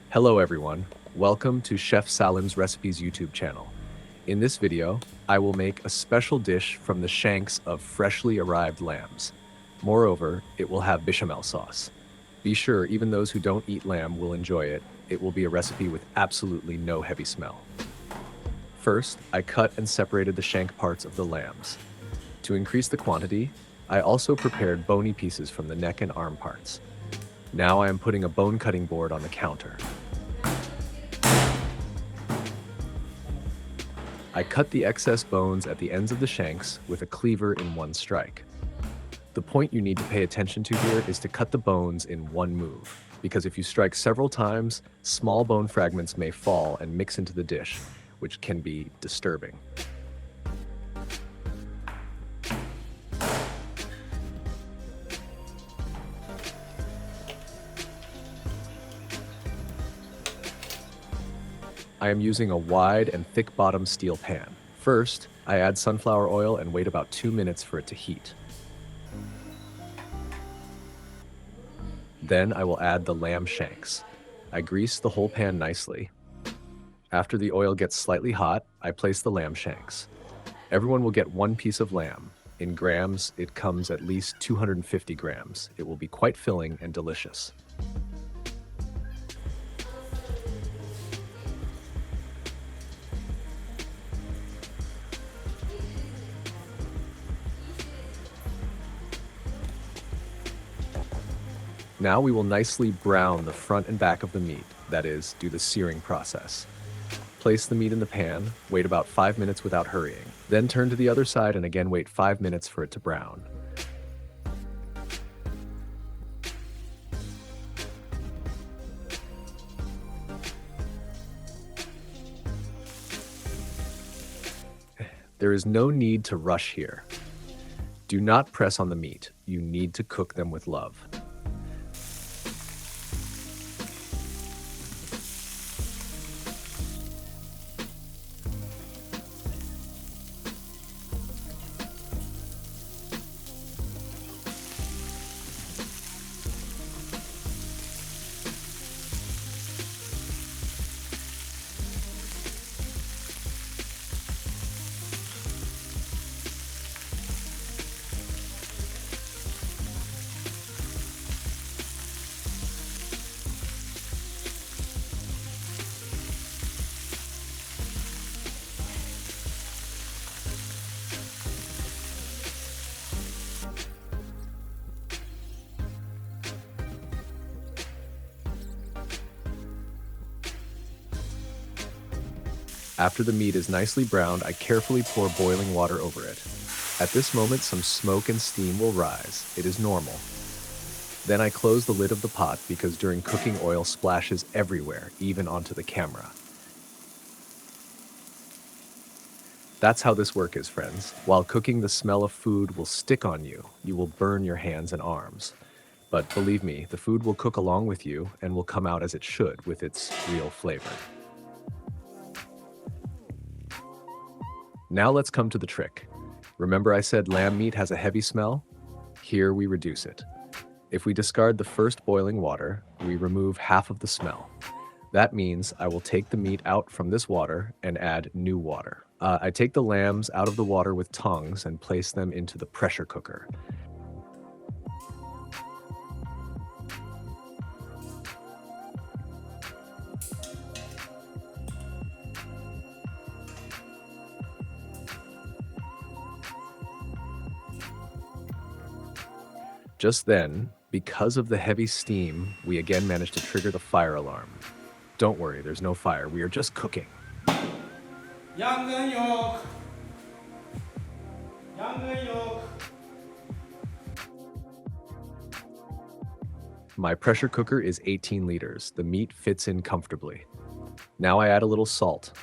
Hello everyone, welcome to Chef Salim's Recipes YouTube channel. In this video, I will make a special dish from the shanks of freshly arrived lambs. Moreover, it will have bechamel sauce. Be sure even those who don't eat lamb will enjoy it. It will be a recipe with absolutely no heavy smell. First, I cut and separated the shank parts of the lambs. To increase the quantity, I also prepared bony pieces from the neck and arm parts. Now I am putting a bone cutting board on the counter. I cut the excess bones at the ends of the shanks with a cleaver in one strike. The point you need to pay attention to here is to cut the bones in one move, because if you strike several times, small bone fragments may fall and mix into the dish, which can be disturbing. I am using a wide and thick-bottomed steel pan. First, I add sunflower oil and wait about 2 minutes for it to heat. Then I will add the lamb shanks. I grease the whole pan nicely. After the oil gets slightly hot, I place the lamb shanks. Everyone will get one piece of lamb. In grams, it comes at least 250 grams. It will be quite filling and delicious. Now we will nicely brown the front and back of the meat, that is, do the searing process. Place the meat in the pan, wait about 5 minutes without hurrying. Then turn to the other side and again wait 5 minutes for it to brown. There is no need to rush here. Do not press on the meat. You need to cook them with love. After the meat is nicely browned, I carefully pour boiling water over it. At this moment, some smoke and steam will rise. It is normal. Then I close the lid of the pot because during cooking oil splashes everywhere, even onto the camera. That's how this work is, friends. While cooking, the smell of food will stick on you. You will burn your hands and arms. But believe me, the food will cook along with you and will come out as it should with its real flavor. Now let's come to the trick. Remember I said lamb meat has a heavy smell? Here we reduce it. If we discard the first boiling water, we remove half of the smell. That means I will take the meat out from this water and add new water. I take the lambs out of the water with tongs and place them into the pressure cooker. Just then, because of the heavy steam, we again managed to trigger the fire alarm. Don't worry, there's no fire, we are just cooking. My pressure cooker is 18 liters. The meat fits in comfortably. Now I add a little salt.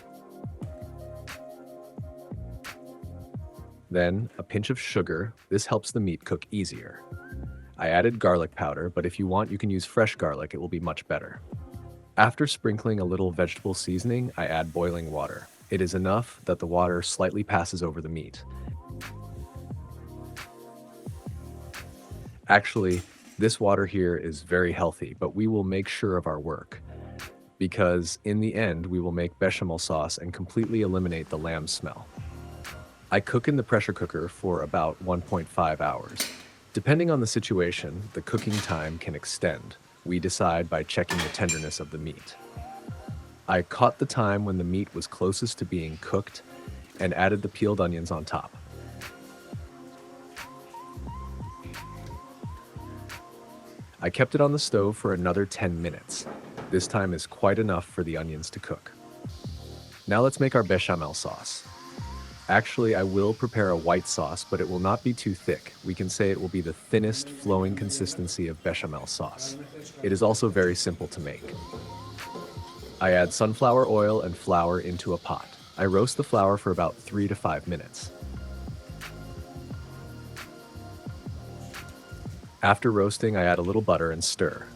Then a pinch of sugar. This helps the meat cook easier. I added garlic powder, but if you want, you can use fresh garlic. It will be much better. After sprinkling a little vegetable seasoning, I add boiling water. It is enough that the water slightly passes over the meat. Actually, this water here is very healthy, but we will make sure of our work. because in the end, we will make bechamel sauce and completely eliminate the lamb smell. I cook in the pressure cooker for about 1.5 hours. Depending on the situation, the cooking time can extend. We decide by checking the tenderness of the meat. I caught the time when the meat was closest to being cooked and added the peeled onions on top. I kept it on the stove for another 10 minutes. This time is quite enough for the onions to cook. Now let's make our bechamel sauce. Actually, I will prepare a white sauce, but it will not be too thick. We can say it will be the thinnest flowing consistency of bechamel sauce. It is also very simple to make. I add sunflower oil and flour into a pot. I roast the flour for about 3 to 5 minutes. After roasting, I add a little butter and stir.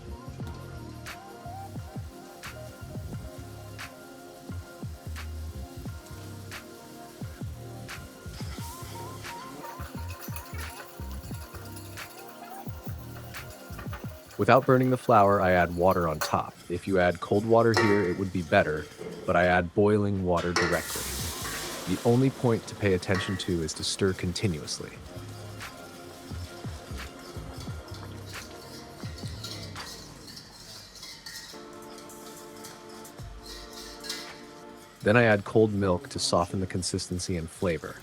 Without burning the flour, I add water on top. If you add cold water here, it would be better, but I add boiling water directly. The only point to pay attention to is to stir continuously. Then I add cold milk to soften the consistency and flavor.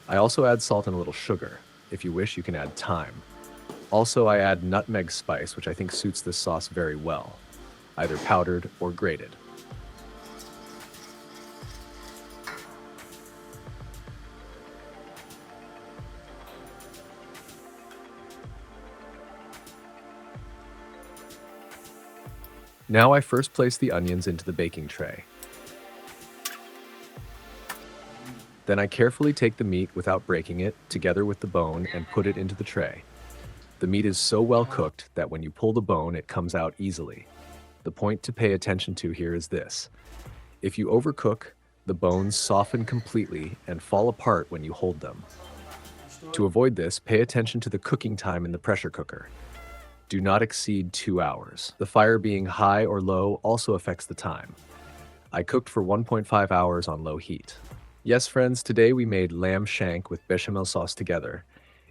I also add salt and a little sugar. If you wish, you can add thyme. Also, I add nutmeg spice, which I think suits this sauce very well, either powdered or grated. Now I first place the onions into the baking tray. Then I carefully take the meat without breaking it, together with the bone, and put it into the tray. The meat is so well cooked that when you pull the bone, it comes out easily. The point to pay attention to here is this. If you overcook, the bones soften completely and fall apart when you hold them. To avoid this, pay attention to the cooking time in the pressure cooker. Do not exceed 2 hours. The fire being high or low also affects the time. I cooked for 1.5 hours on low heat. Yes, friends, today we made lamb shank with bechamel sauce together.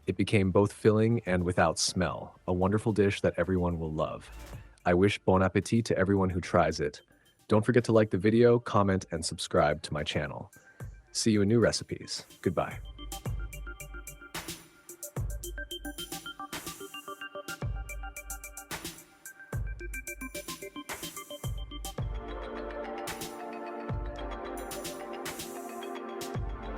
It became both filling and without smell, a wonderful dish that everyone will love. I wish bon appétit to everyone who tries it. Don't forget to like the video, comment, and subscribe to my channel. See you in new recipes. Goodbye.